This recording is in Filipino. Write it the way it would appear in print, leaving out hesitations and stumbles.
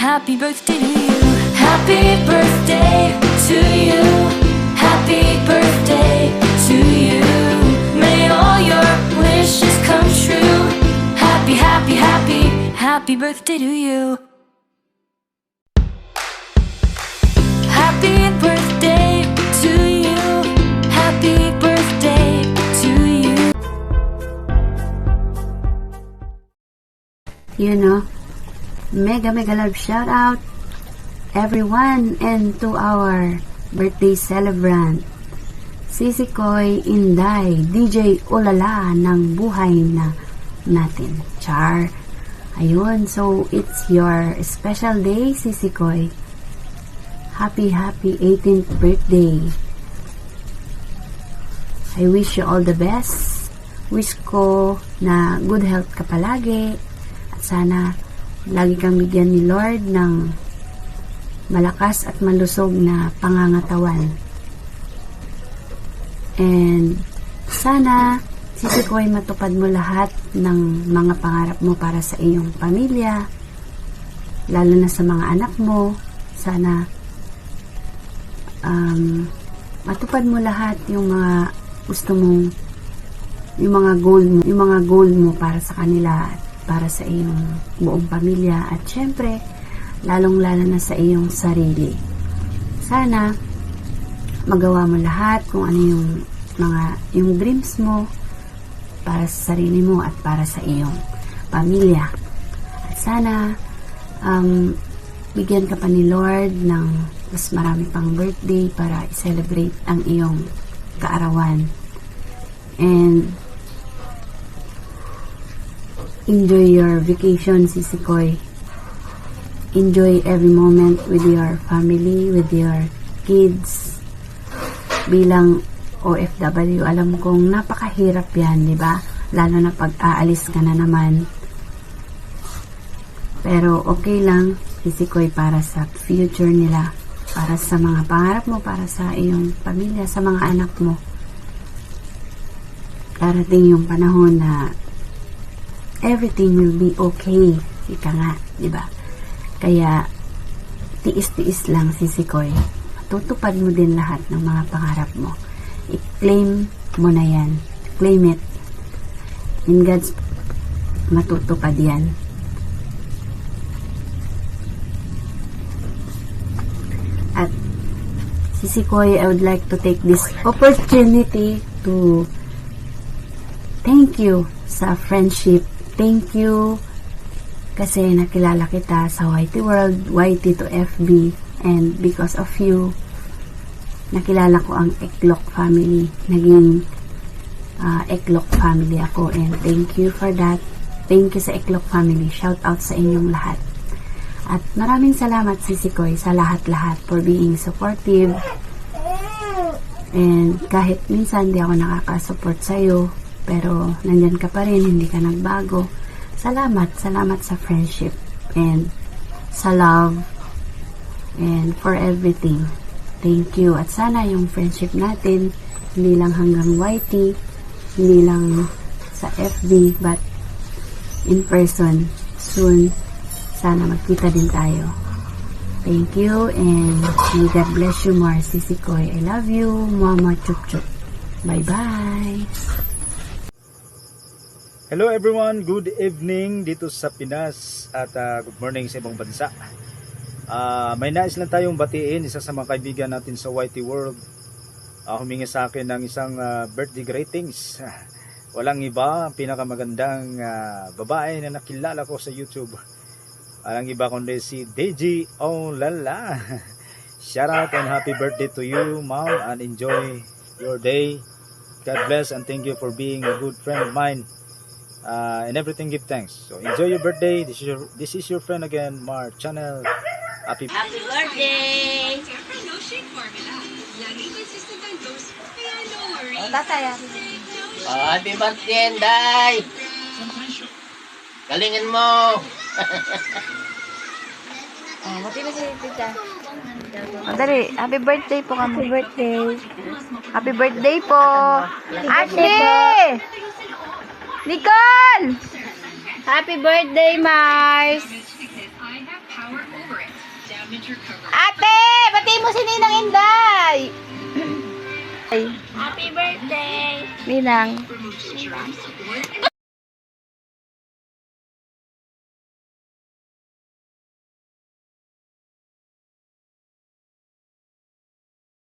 Happy birthday to you. Happy birthday to you. Happy birthday to you. May all your wishes come true. Happy, happy, happy, happy birthday to you. Happy birthday to you. Happy birthday to you. You know, mega love shout out everyone and to our birthday celebrant Sisi Koy Inday, DJ Olala ng buhay na natin. Char. Ayun, so it's your special day, Sisi Koy. Happy 18th birthday. I wish you all the best. Wish ko na good health ka palagi. At sana lagi kang bigyan ni Lord ng malakas at malusog na pangangatawan. And sana, Sisi Koy, matupad mo lahat ng mga pangarap mo para sa iyong pamilya, lalo na sa mga anak mo. Sana matupad mo lahat yung mga gusto mong, yung mga goal mo para sa kanila at para sa iyong buong pamilya at syempre lalong-lalo na sa iyong sarili. Sana magawa mo lahat kung ano yung dreams mo para sa sarili mo at para sa iyong pamilya. At sana bigyan ka pa ni Lord ng mas marami pang birthday para i-celebrate ang iyong kaarawan. And enjoy your vacation, Sisi Koy. Enjoy every moment with your family, with your kids. Bilang OFW, alam kong napakahirap yan, di ba? Lalo na pag aalis ka na naman. Pero okay lang, Sisi Koy, para sa future nila, para sa mga pangarap mo, para sa iyong pamilya, sa mga anak mo. Darating yung panahon na everything will be okay. Ika nga, di ba? Kaya, tiis-tiis lang, Sisi Koy. Matutupad mo din lahat ng mga pangarap mo. I-claim mo na yan. Claim it. In God's, matutupad yan. At, Sisi Koy, I would like to take this opportunity to thank you sa friendship. Thank you kasi nakilala kita sa YT World, YT to FB, and because of you, nakilala ko ang Eklok family. Naging Eklok family ako, and thank you for that. Thank you sa Eklok family. Shout out sa inyong lahat. At maraming salamat, Sisi Koy, sa lahat-lahat for being supportive. And kahit minsan di ako nakaka-support sa'yo, pero nandyan ka pa rin, hindi ka nagbago. Salamat sa friendship and sa love and for everything. Thank you. At sana yung friendship natin hindi lang hanggang YT, hindi lang sa FB, but in person soon. Sana magkita din tayo. Thank you and may God bless you more, Sisi Koy. I love you. Mama chup chup. Bye-bye. Hello everyone, good evening dito sa Pinas at good morning sa ibang bansa. May nais lang tayong batiin, isa sa mga kaibigan natin sa YT World. Humingi sa akin ng isang birthday greetings. Walang iba, ang pinakamagandang babae na nakilala ko sa YouTube. Walang iba kundi si DJ Olala. Shout out and happy birthday to you, mom, and enjoy your day. God bless and thank you for being a good friend of mine. And everything give thanks. So enjoy your birthday. This is your friend again, Mar Channel. Happy birthday! Oh, tatay. Happy birthday, Day! Galingan mo! Mati na si Tita. Dali, happy birthday po kami. Happy birthday. Happy birthday po. Ashley! Nicole! Happy birthday, Mars! Ate! Bati mo si Ninang Inday! Happy birthday! Ninang.